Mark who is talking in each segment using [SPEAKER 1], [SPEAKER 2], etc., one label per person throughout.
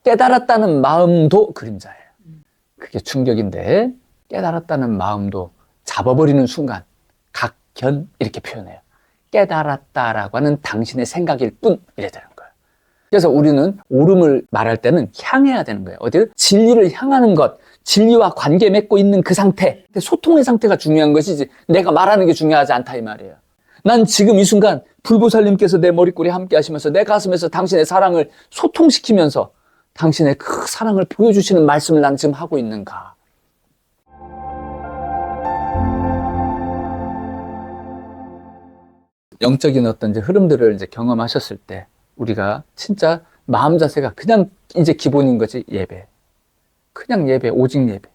[SPEAKER 1] 깨달았다는 마음도 그림자예요. 그게 충격인데, 깨달았다는 마음도 잡아버리는 순간 각견 이렇게 표현해요. 깨달았다라고 하는 당신의 생각일 뿐 이래 되는 거예요. 그래서 우리는 옳음을 말할 때는 향해야 되는 거예요. 어디를? 진리를 향하는 것, 진리와 관계 맺고 있는 그 상태, 소통의 상태가 중요한 것이지 내가 말하는 게 중요하지 않다 이 말이에요. 난 지금 이 순간 불보살님께서 내 머리꼬리 함께 하시면서 내 가슴에서 당신의 사랑을 소통시키면서 당신의 그 사랑을 보여주시는 말씀을 난 지금 하고 있는가. 영적인 어떤 이제 흐름들을 이제 경험하셨을 때 우리가 진짜 마음 자세가 그냥 이제 기본인 거지. 예배. 그냥 예배, 오직 예배.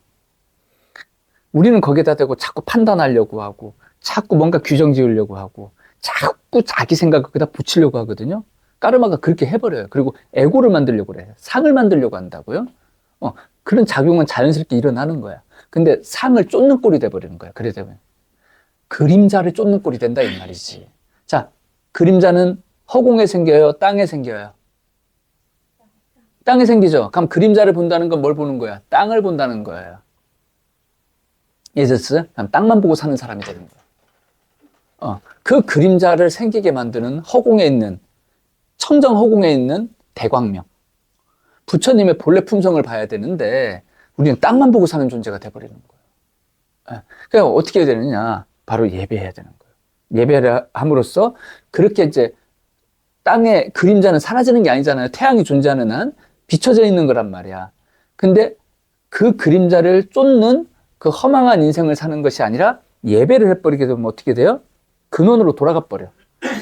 [SPEAKER 1] 우리는 거기에다 대고 자꾸 판단하려고 하고 자꾸 뭔가 규정 지으려고 하고 자꾸 자기 생각을 거기다 붙이려고 하거든요. 까르마가 그렇게 해버려요. 그리고 에고를 만들려고 그래요. 상을 만들려고 한다고요. 그런 작용은 자연스럽게 일어나는 거야. 근데 상을 쫓는 꼴이 돼버리는 거야. 그래 되면 그림자를 쫓는 꼴이 된다 이 말이지. 자, 그림자는 허공에 생겨요? 땅에 생겨요? 땅에 생기죠? 그럼 그림자를 본다는 건 뭘 보는 거야? 땅을 본다는 거예요. 이해됐어요? 그럼 땅만 보고 사는 사람이 되는 거야. 그 그림자를 생기게 만드는 허공에 있는, 청정 허공에 있는 대광명. 부처님의 본래 품성을 봐야 되는데 우리는 땅만 보고 사는 존재가 돼버리는 거예요. 그러니까 어떻게 해야 되느냐? 바로 예배해야 되는 거예요. 예배를 함으로써 그렇게 이제 땅의 그림자는 사라지는 게 아니잖아요. 태양이 존재하는 한 비춰져 있는 거란 말이야. 근데 그 그림자를 쫓는 그 허망한 인생을 사는 것이 아니라 예배를 해버리게 되면 어떻게 돼요? 근원으로 돌아가 버려.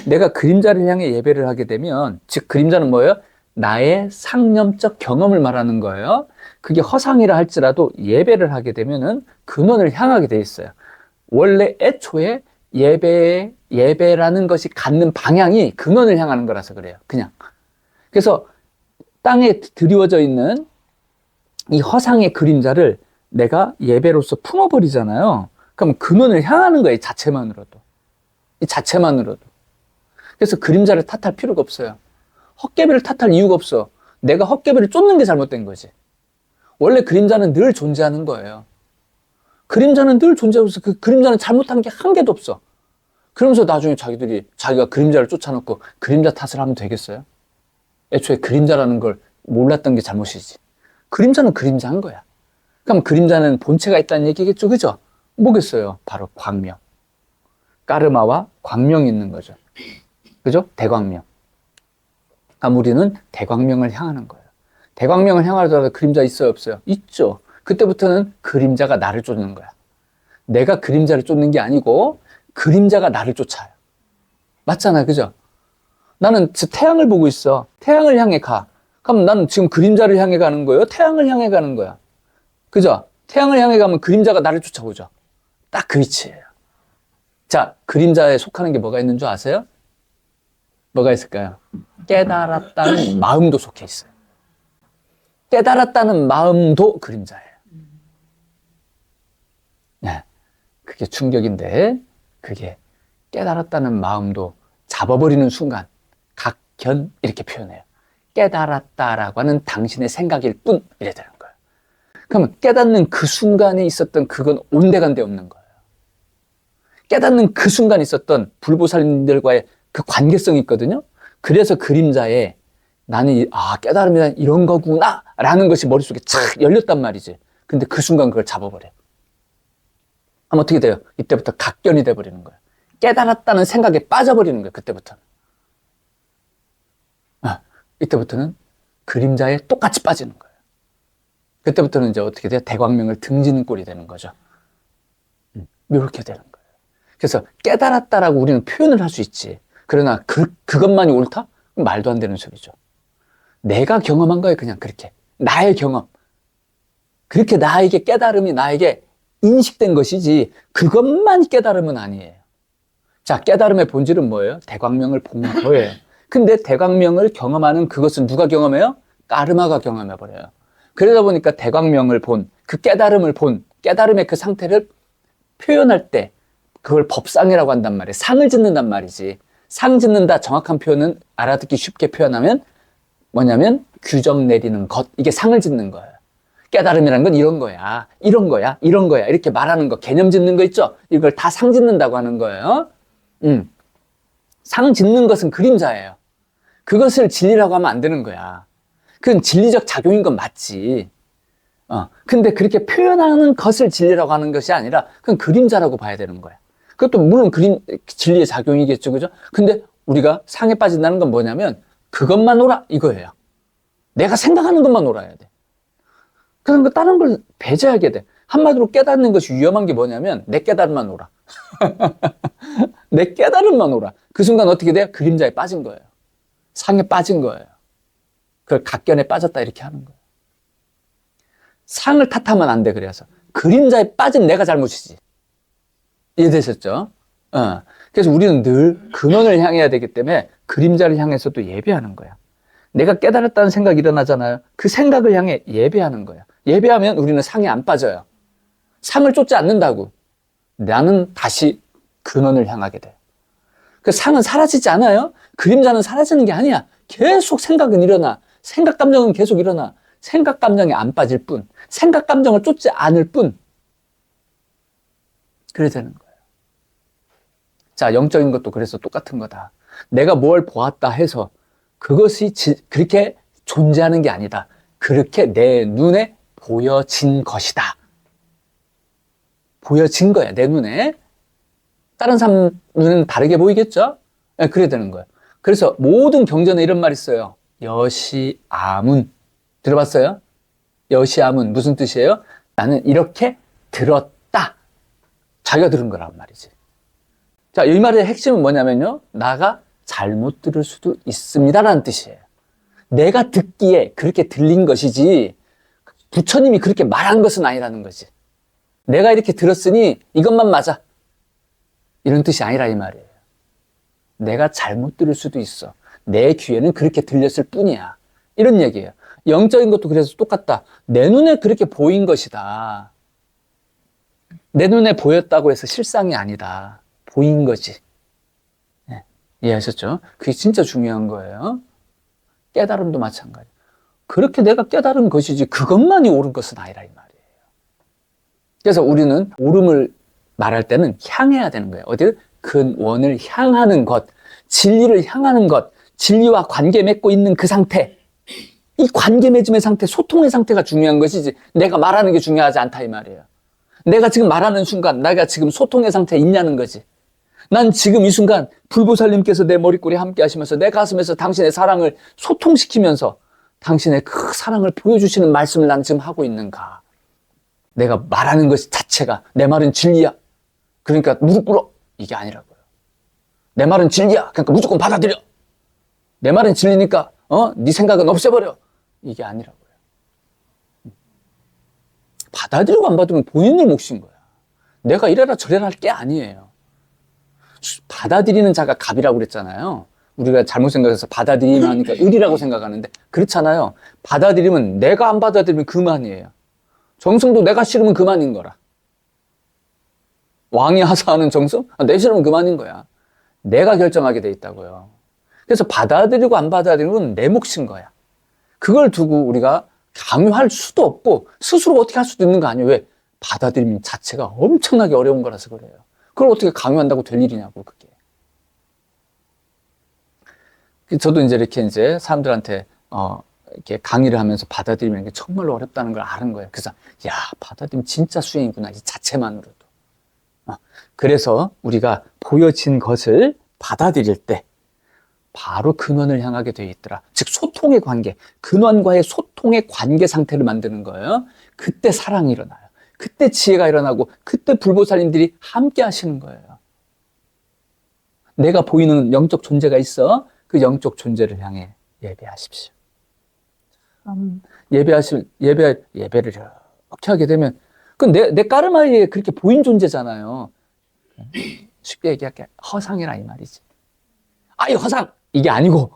[SPEAKER 1] 내가 그림자를 향해 예배를 하게 되면, 즉 그림자는 뭐예요? 나의 상념적 경험을 말하는 거예요. 그게 허상이라 할지라도 예배를 하게 되면은 근원을 향하게 돼 있어요. 원래 애초에 예배라는 것이 갖는 방향이 근원을 향하는 거라서 그래요. 그냥. 그래서 땅에 드리워져 있는 이 허상의 그림자를 내가 예배로서 품어버리잖아요. 그럼 근원을 향하는 거예요. 이 자체만으로도. 이 자체만으로도. 그래서 그림자를 탓할 필요가 없어요. 헛개비를 탓할 이유가 없어. 내가 헛개비를 쫓는 게 잘못된 거지. 원래 그림자는 늘 존재하는 거예요. 그림자는 늘 존재하고 있어. 그 그림자는 잘못한 게 한 개도 없어. 그러면서 나중에 자기가 그림자를 쫓아놓고 그림자 탓을 하면 되겠어요? 애초에 그림자라는 걸 몰랐던 게 잘못이지. 그림자는 그림자인 거야. 그럼 그림자는 본체가 있다는 얘기겠죠, 그죠? 뭐겠어요? 바로 광명. 까르마와 광명이 있는 거죠. 그죠? 대광명. 그럼 우리는 대광명을 향하는 거예요. 대광명을 향하더라도 그림자 있어요, 없어요? 있죠. 그때부터는 그림자가 나를 쫓는 거야. 내가 그림자를 쫓는 게 아니고 그림자가 나를 쫓아요. 맞잖아요, 그죠? 나는 지금 태양을 보고 있어. 태양을 향해 가. 그럼 나는 지금 그림자를 향해 가는 거예요? 태양을 향해 가는 거야. 그죠? 태양을 향해 가면 그림자가 나를 쫓아오죠. 딱 그 위치예요. 자, 그림자에 속하는 게 뭐가 있는 줄 아세요? 뭐가 있을까요? 깨달았다는 마음도 속해 있어요. 깨달았다는 마음도 그림자예요. 네, 그게 충격인데 그게 깨달았다는 마음도 잡아버리는 순간 각견 이렇게 표현해요. 깨달았다라고 하는 당신의 생각일 뿐 이래 되는 거예요. 그러면 깨닫는 그 순간에 있었던 그건 온데간데 없는 거예요. 깨닫는 그 순간에 있었던 불보살님들과의 그 관계성이 있거든요. 그래서 그림자에 나는 깨달음이란 이런 거구나 라는 것이 머릿속에 착 열렸단 말이지. 근데 그 순간 그걸 잡아버려요. 그럼 어떻게 돼요? 이때부터 각견이 돼버리는 거예요. 깨달았다는 생각에 빠져버리는 거예요. 그때부터는. 이때부터는 그림자에 똑같이 빠지는 거예요. 그때부터는 이제 어떻게 돼요? 대광명을 등지는 꼴이 되는 거죠. 이렇게 되는 거예요. 그래서 깨달았다라고 우리는 표현을 할 수 있지. 그러나 그것만이 옳다? 말도 안 되는 소리죠. 내가 경험한 거예요. 그냥 그렇게. 나의 경험. 그렇게 나에게 깨달음이 나에게 인식된 것이지 그것만 깨달음은 아니에요. 자, 깨달음의 본질은 뭐예요? 대광명을 본 거예요. 근데 대광명을 경험하는 그것은 누가 경험해요? 까르마가 경험해버려요. 그러다 보니까 대광명을 본, 그 깨달음을 본, 깨달음의 그 상태를 표현할 때 그걸 법상이라고 한단 말이에요. 상을 짓는단 말이지. 상 짓는다 정확한 표현은 알아듣기 쉽게 표현하면 뭐냐면 규정 내리는 것. 이게 상을 짓는 거예요. 깨달음이라는 건 이런 거야. 이런 거야. 이런 거야. 이렇게 말하는 거. 개념 짓는 거 있죠? 이걸 다 상 짓는다고 하는 거예요. 상 짓는 것은 그림자예요. 그것을 진리라고 하면 안 되는 거야. 그건 진리적 작용인 건 맞지. 근데 그렇게 표현하는 것을 진리라고 하는 것이 아니라 그건 그림자라고 봐야 되는 거야. 그것도 물론 진리의 작용이겠죠. 그죠? 근데 우리가 상에 빠진다는 건 뭐냐면 그것만 오라 이거예요. 내가 생각하는 것만 놀아야 돼. 그런 거 다른 걸 배제하게 돼. 한마디로 깨닫는 것이 위험한 게 뭐냐면 내 깨달음만 오라. 내 깨달음만 오라. 그 순간 어떻게 돼요? 그림자에 빠진 거예요. 상에 빠진 거예요. 그걸 각견에 빠졌다 이렇게 하는 거예요. 상을 탓하면 안 돼. 그래서 그림자에 빠진 내가 잘못이지. 이해되셨죠? 그래서 우리는 늘 근원을 향해야 되기 때문에 그림자를 향해서도 예배하는 거야. 내가 깨달았다는 생각이 일어나잖아요. 그 생각을 향해 예배하는 거야. 예배하면 우리는 상에 안 빠져요. 상을 쫓지 않는다고. 나는 다시 근원을 향하게 돼. 그 상은 사라지지 않아요. 그림자는 사라지는 게 아니야. 계속 생각은 일어나. 생각 감정은 계속 일어나. 생각 감정에 안 빠질 뿐. 생각 감정을 쫓지 않을 뿐. 그래 되는 거예요. 자, 영적인 것도 그래서 똑같은 거다. 내가 뭘 보았다 해서 그것이 그렇게 존재하는 게 아니다. 그렇게 내 눈에 보여진 것이다. 보여진 거야, 내 눈에. 다른 사람 눈에는 다르게 보이겠죠? 네, 그래야 되는 거예요. 그래서 모든 경전에 이런 말이 있어요. 여시아문. 들어봤어요? 여시아문 무슨 뜻이에요? 나는 이렇게 들었다. 자기가 들은 거란 말이지. 자, 이 말의 핵심은 뭐냐면요. 나가 잘못 들을 수도 있습니다라는 뜻이에요. 내가 듣기에 그렇게 들린 것이지 부처님이 그렇게 말한 것은 아니라는 거지. 내가 이렇게 들었으니 이것만 맞아. 이런 뜻이 아니라 이 말이에요. 내가 잘못 들을 수도 있어. 내 귀에는 그렇게 들렸을 뿐이야. 이런 얘기예요. 영적인 것도 그래서 똑같다. 내 눈에 그렇게 보인 것이다. 내 눈에 보였다고 해서 실상이 아니다. 보인 거지. 네, 이해하셨죠? 그게 진짜 중요한 거예요. 깨달음도 마찬가지. 그렇게 내가 깨달은 것이지 그것만이 옳은 것은 아니라 이 말이에요. 그래서 우리는 옳음을 말할 때는 향해야 되는 거예요. 어디를? 근원을 향하는 것, 진리를 향하는 것, 진리와 관계 맺고 있는 그 상태, 이 관계 맺음의 상태, 소통의 상태가 중요한 것이지 내가 말하는 게 중요하지 않다 이 말이에요. 내가 지금 말하는 순간 내가 지금 소통의 상태에 있냐는 거지. 난 지금 이 순간 불보살님께서 내 머리꼬리에 함께 하시면서 내 가슴에서 당신의 사랑을 소통시키면서 당신의 그 사랑을 보여주시는 말씀을 난 지금 하고 있는가. 내가 말하는 것 자체가 내 말은 진리야. 그러니까 무릎 꿇어. 이게 아니라고요. 내 말은 진리야. 그러니까 무조건 받아들여. 내 말은 진리니까 네 생각은 없애버려. 이게 아니라고요. 받아들이고 안 받으면 본인의 몫인 거야. 내가 이래라 저래라 할 게 아니에요. 받아들이는 자가 갑이라고 그랬잖아요. 우리가 잘못 생각해서 받아들이면 하니까 을이라고 생각하는데 그렇잖아요. 받아들이면 내가 안 받아들이면 그만이에요. 정성도 내가 싫으면 그만인 거라. 왕이 하사하는 정성? 내 싫으면 그만인 거야. 내가 결정하게 돼 있다고요. 그래서 받아들이고 안 받아들이는 건 내 몫인 거야. 그걸 두고 우리가 강요할 수도 없고 스스로 어떻게 할 수도 있는 거 아니에요. 왜? 받아들이는 자체가 엄청나게 어려운 거라서 그래요. 그걸 어떻게 강요한다고 될 일이냐고, 그게. 저도 이제 사람들한테 이렇게 강의를 하면서 받아들이는 게 정말로 어렵다는 걸 아는 거예요. 그래서 야, 받아들이면 진짜 수행이구나, 이 자체만으로도. 그래서 우리가 보여진 것을 받아들일 때 바로 근원을 향하게 되어 있더라. 즉 소통의 관계, 근원과의 소통의 관계 상태를 만드는 거예요. 그때 사랑이 일어나요. 그때 지혜가 일어나고 그때 불보살님들이 함께 하시는 거예요. 내가 보이는 영적 존재가 있어. 그 영적 존재를 향해 예배하십시오. 예배를 이렇게 하게 되면 그건 내 까르마에 그렇게 보인 존재잖아요. 쉽게 얘기할게. 허상이라 이 말이지. 아이 허상! 이게 아니고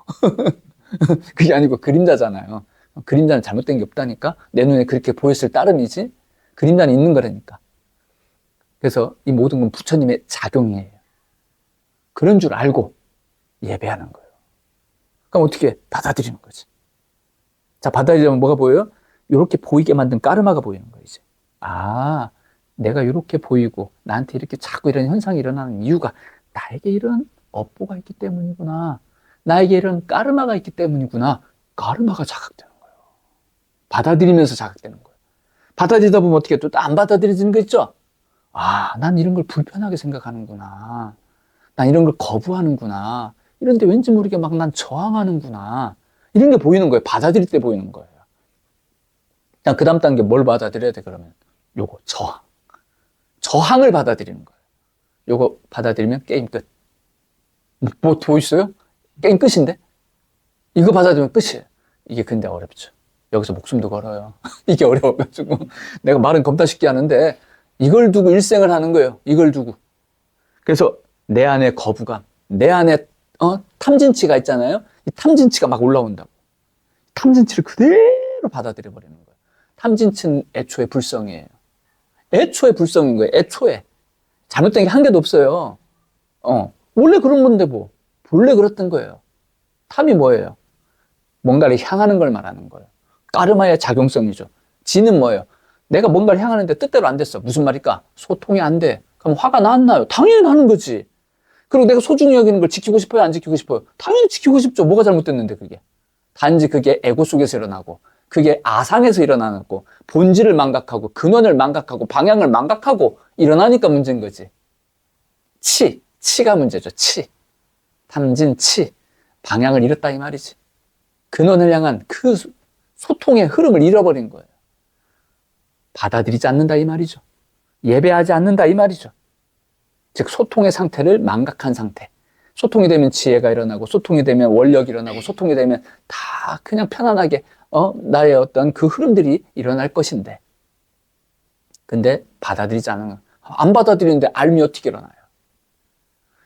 [SPEAKER 1] 그게 아니고 그림자잖아요. 그림자는 잘못된 게 없다니까. 내 눈에 그렇게 보였을 따름이지. 그림자는 있는 거라니까. 그래서 이 모든 건 부처님의 작용이에요. 그런 줄 알고 예배하는 거예요. 그럼 어떻게 받아들이는 거지. 자, 받아들이면 뭐가 보여요? 이렇게 보이게 만든 까르마가 보이는 거예요, 이제. 아, 내가 이렇게 보이고, 나한테 이렇게 자꾸 이런 현상이 일어나는 이유가 나에게 이런 업보가 있기 때문이구나. 나에게 이런 까르마가 있기 때문이구나. 까르마가 자각되는 거예요. 받아들이면서 자각되는 거예요. 받아들이다 보면 어떻게 또 안 받아들여지는 거 있죠? 아, 난 이런 걸 불편하게 생각하는구나. 난 이런 걸 거부하는구나. 이런데 왠지 모르게 막 난 저항하는구나. 이런 게 보이는 거예요. 받아들일 때 보이는 거예요. 그 다음 단계 뭘 받아들여야 돼, 그러면? 요거, 저항. 저항을 받아들이는 거예요. 요거 받아들이면 게임 끝. 뭐 보이시어요? 게임 끝인데? 이거 받아들이면 끝이에요. 이게 근데 어렵죠. 여기서 목숨도 걸어요. 이게 어려워가지고. 내가 말은 겁나 쉽게 하는데, 이걸 두고 일생을 하는 거예요. 이걸 두고. 그래서 내 안에 거부감, 내 안에 탐진치가 있잖아요. 이 탐진치가 막 올라온다고. 탐진치를 그대로 받아들여 버리는 거예요. 탐진치는 애초에 불성이에요. 애초에 불성인 거예요. 애초에. 잘못된 게 한 개도 없어요. 원래 그런 건데 뭐. 본래 그랬던 거예요. 탐이 뭐예요? 뭔가를 향하는 걸 말하는 거예요. 까르마의 작용성이죠. 지는 뭐예요? 내가 뭔가를 향하는데 뜻대로 안 됐어. 무슨 말일까? 소통이 안 돼. 그럼 화가 나요? 당연히 나는 거지. 그리고 내가 소중히 여기는 걸 지키고 싶어요? 안 지키고 싶어요? 당연히 지키고 싶죠. 뭐가 잘못됐는데 그게. 단지 그게 에고 속에서 일어나고, 그게 아상에서 일어나는 거, 본질을 망각하고, 근원을 망각하고, 방향을 망각하고 일어나니까 문제인 거지. 치가 문제죠. 탐진, 방향을 잃었다 이 말이지. 근원을 향한 그 소통의 흐름을 잃어버린 거예요. 받아들이지 않는다 이 말이죠. 예배하지 않는다 이 말이죠. 즉 소통의 상태를 망각한 상태. 소통이 되면 지혜가 일어나고, 소통이 되면 원력이 일어나고, 소통이 되면 다 그냥 편안하게 나의 어떤 그 흐름들이 일어날 것인데, 근데 받아들이지 않는 거예요. 안 받아들이는데 알미 어떻게 일어나요?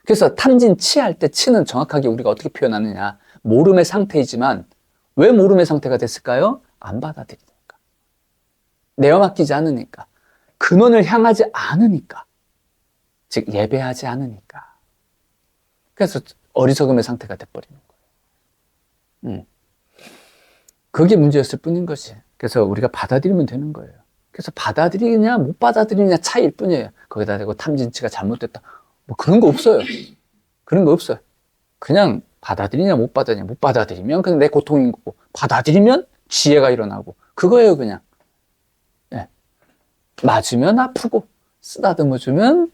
[SPEAKER 1] 그래서 탐진 치할 때 치는 정확하게 우리가 어떻게 표현하느냐. 모름의 상태이지만 왜 모름의 상태가 됐을까요? 안 받아들이니까. 내어 맡기지 않으니까. 근원을 향하지 않으니까. 즉 예배하지 않으니까. 그래서 어리석음의 상태가 돼버리는 거예요. 그게 문제였을 뿐인 거지. 그래서 우리가 받아들이면 되는 거예요. 그래서 받아들이냐 못 받아들이냐 차이일 뿐이에요. 거기다 대고 탐진치가 잘못됐다. 뭐 그런 거 없어요. 그런 거 없어요. 그냥 받아들이냐 못 받아들이면 그냥 내 고통인 거고, 받아들이면 지혜가 일어나고, 그거예요 그냥. 예. 맞으면 아프고, 쓰다듬어 주면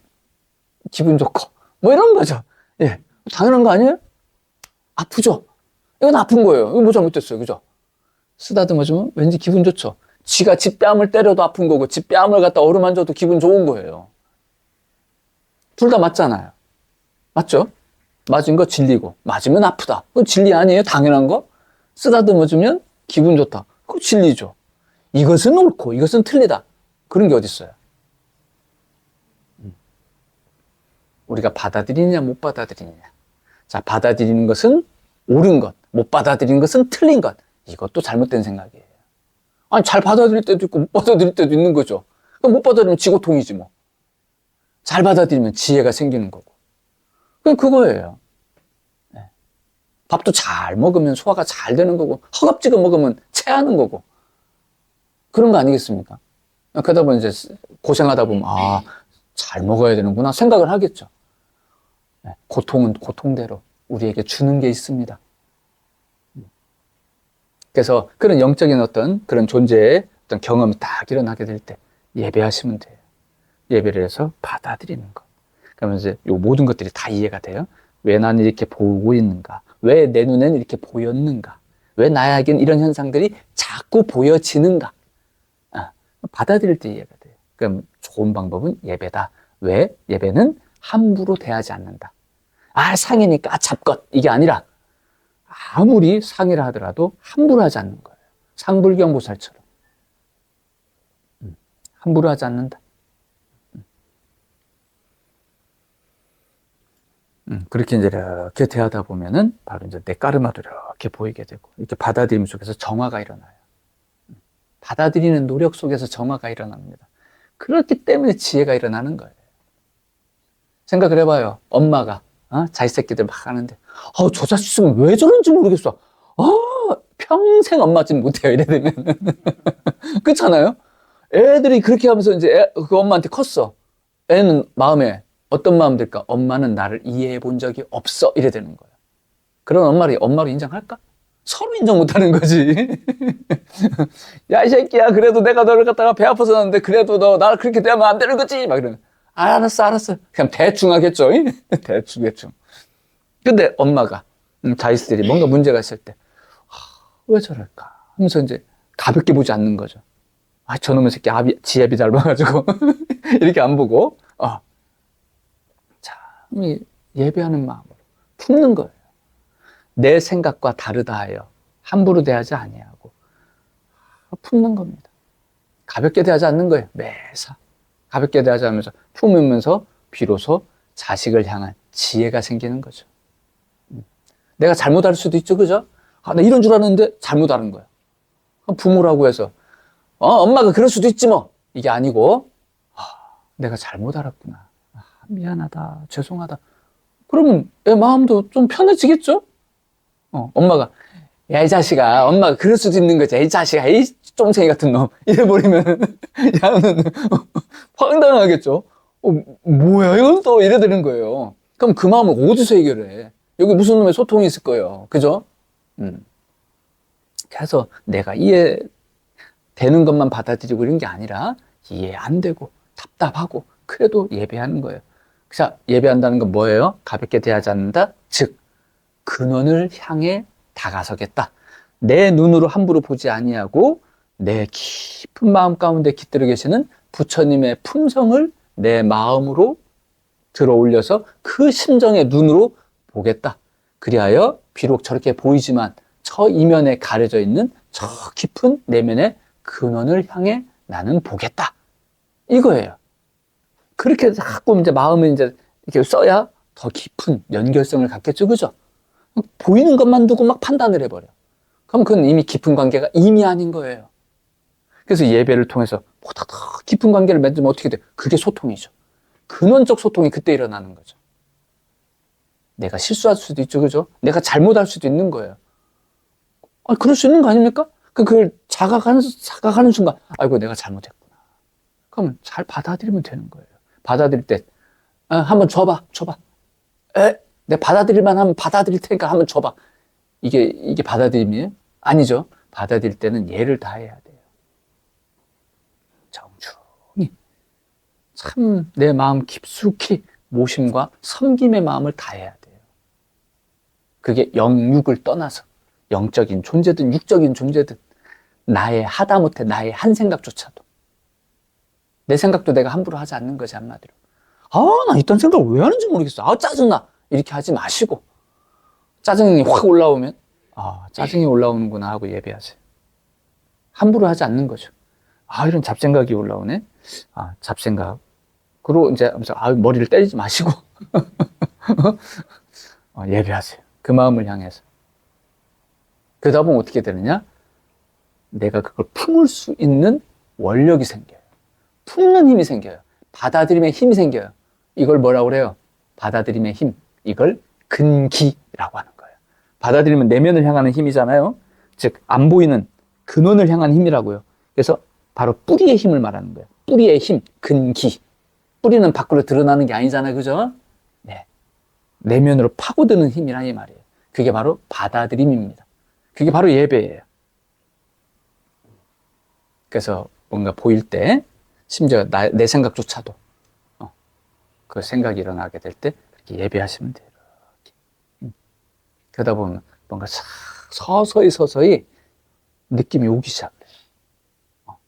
[SPEAKER 1] 기분 좋고, 뭐 이런 거죠. 예. 당연한 거 아니에요? 아프죠? 이건 아픈 거예요. 이거 뭐 잘못됐어요. 그죠? 쓰다듬어 주면 왠지 기분 좋죠. 지가 지 뺨을 때려도 아픈 거고, 지 뺨을 갖다 어루만져도 기분 좋은 거예요. 둘 다 맞잖아요. 맞죠? 맞은 거 진리고, 맞으면 아프다. 그거 진리 아니에요? 당연한 거? 쓰다듬어 주면 기분 좋다. 그거 진리죠. 이것은 옳고, 이것은 틀리다. 그런 게 어딨어요? 우리가 받아들이느냐, 못 받아들이느냐. 자, 받아들이는 것은 옳은 것, 못 받아들이는 것은 틀린 것. 이것도 잘못된 생각이에요. 아니, 잘 받아들일 때도 있고, 못 받아들일 때도 있는 거죠. 그럼 못 받아들이면 지고통이지, 뭐. 잘 받아들이면 지혜가 생기는 거고. 그냥 그거예요. 네. 밥도 잘 먹으면 소화가 잘 되는 거고, 허겁지겁 먹으면 체하는 거고. 그런 거 아니겠습니까? 그러다 보면 이제 고생하다 보면, 아, 잘 먹어야 되는구나 생각을 하겠죠. 네. 고통은 고통대로 우리에게 주는 게 있습니다. 그래서 그런 영적인 어떤 그런 존재의 어떤 경험이 딱 일어나게 될 때 예배하시면 돼요. 예배를 해서 받아들이는 것. 그러면 이제 요 모든 것들이 다 이해가 돼요. 왜 나는 이렇게 보고 있는가? 왜 내 눈에는 이렇게 보였는가? 왜 나에겐 이런 현상들이 자꾸 보여지는가? 받아들일 때 이해가 돼요. 그럼 좋은 방법은 예배다. 왜? 예배는 함부로 대하지 않는다. 아, 상이니까 잡것. 이게 아니라 아무리 상이라 하더라도 함부로 하지 않는 거예요. 상불경보살처럼. 함부로 하지 않는다. 그렇게 이제 이렇게 대하다 보면은 바로 이제 내 까르마도 이렇게 보이게 되고, 이렇게 받아들임 속에서 정화가 일어나요. 받아들이는 노력 속에서 정화가 일어납니다. 그렇기 때문에 지혜가 일어나는 거예요. 생각을 해봐요. 엄마가 자기 새끼들 막 하는데, 저 자식 있으면 왜 저런지 모르겠어. 평생 엄마 짓 못해요, 이래 되면. 그렇잖아요? 애들이 그렇게 하면서 이제 그 엄마한테 컸어. 애는 마음에 어떤 마음 들까? 엄마는 나를 이해해 본 적이 없어. 이래 되는 거예요. 그런 엄마를 인정할까? 서로 인정 못 하는 거지. 야, 이 새끼야. 그래도 내가 너를 갖다가 배 아파서 낳는데 그래도 너 나를 그렇게 대하면 안 되는 거지. 막 이러면. 알았어. 그냥 대충 하겠죠. 대충. 근데 엄마가, 자식들이 뭔가 문제가 있을 때, 왜 저럴까? 하면서 이제 가볍게 보지 않는 거죠. 아, 저놈의 새끼 지압이 짧아가지고. 이렇게 안 보고, 자, 예배하는 마음으로 품는 거예요. 내 생각과 다르다 하여 함부로 대하지 아니하고 품는 겁니다. 가볍게 대하지 않는 거예요. 매사 가볍게 대하지 않으면서 품으면서 비로소 자식을 향한 지혜가 생기는 거죠. 내가 잘못할 수도 있죠, 그죠? 나 이런 줄 알았는데 잘못 알은 거야. 부모라고 해서 엄마가 그럴 수도 있지 뭐, 이게 아니고 내가 잘못 알았구나, 미안하다, 죄송하다. 그러면 애 마음도 좀 편해지겠죠? 엄마가, 야, 이 자식아, 엄마가 그럴 수도 있는 거지. 이 자식아, 이 쫑생이 같은 놈. 이래버리면, 야는 황당하겠죠? 뭐야, 이건 또 이래 되는 거예요. 그럼 그 마음을 어디서 해결해? 여기 무슨 놈의 소통이 있을 거예요. 그죠? 그래서 내가 이해되는 것만 받아들이고 이런 게 아니라 이해 안 되고 답답하고 그래도 예배하는 거예요. 자, 예배한다는 건 뭐예요? 가볍게 대하지 않는다? 즉, 근원을 향해 다가서겠다. 내 눈으로 함부로 보지 아니하고 내 깊은 마음 가운데 깃들어 계시는 부처님의 품성을 내 마음으로 들어 올려서 그 심정의 눈으로 보겠다. 그리하여 비록 저렇게 보이지만 저 이면에 가려져 있는 저 깊은 내면의 근원을 향해 나는 보겠다. 이거예요. 그렇게 자꾸 이제 마음을 이제 이렇게 써야 더 깊은 연결성을 갖겠죠. 그죠? 보이는 것만 두고 막 판단을 해버려. 그럼 그건 이미 깊은 관계가 이미 아닌 거예요. 그래서 예배를 통해서 보다 더 깊은 관계를 맺으면 어떻게 돼요? 그게 소통이죠. 근원적 소통이 그때 일어나는 거죠. 내가 실수할 수도 있죠. 그죠? 내가 잘못할 수도 있는 거예요. 그럴 수 있는 거 아닙니까? 그걸 자각하는 순간, 아이고, 내가 잘못했구나. 그러면 잘 받아들이면 되는 거예요. 받아들일 때, 한번 줘봐. 내가 받아들일만 하면 받아들일 테니까 한번 줘봐. 이게 받아들임이에요? 아니죠. 받아들일 때는 예를 다해야 돼요. 정중히. 참 내 마음 깊숙이 모심과 섬김의 마음을 다해야 돼요. 그게 영육을 떠나서 영적인 존재든 육적인 존재든 나의 하다못해 나의 한 생각조차도 내 생각도 내가 함부로 하지 않는 거지, 한마디로. 나 이딴 생각을 왜 하는지 모르겠어. 짜증나. 이렇게 하지 마시고 짜증이 확 올라오면 짜증이 올라오는구나 하고 예배하세요. 함부로 하지 않는 거죠. 이런 잡생각이 올라오네. 잡생각으로 이제 머리를 때리지 마시고 예배하세요. 그 마음을 향해서. 그러다 보면 어떻게 되느냐? 내가 그걸 품을 수 있는 원력이 생겨요. 품는 힘이 생겨요. 받아들임의 힘이 생겨요. 이걸 뭐라고 그래요? 받아들임의 힘. 이걸 근기라고 하는 거예요. 받아들이면 내면을 향하는 힘이잖아요. 즉, 안 보이는 근원을 향한 힘이라고요. 그래서 바로 뿌리의 힘을 말하는 거예요. 뿌리의 힘, 근기. 뿌리는 밖으로 드러나는 게 아니잖아요. 그죠? 네. 내면으로 파고드는 힘이란 이 말이에요. 그게 바로 받아들임입니다. 그게 바로 예배예요. 그래서 뭔가 보일 때, 심지어 내 생각조차도, 그 생각이 일어나게 될 때, 이렇게 예배하시면 돼요. 이렇게. 그러다 보면 뭔가 서서히 느낌이 오기 시작해요.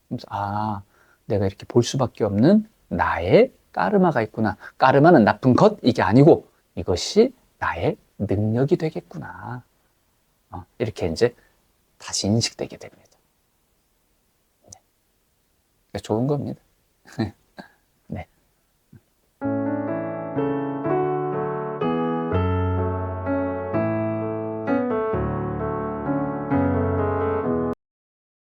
[SPEAKER 1] 그래서, 내가 이렇게 볼 수밖에 없는 나의 까르마가 있구나. 까르마는 나쁜 것? 이게 아니고, 이것이 나의 능력이 되겠구나. 이렇게 이제 다시 인식되게 됩니다. 네. 좋은 겁니다.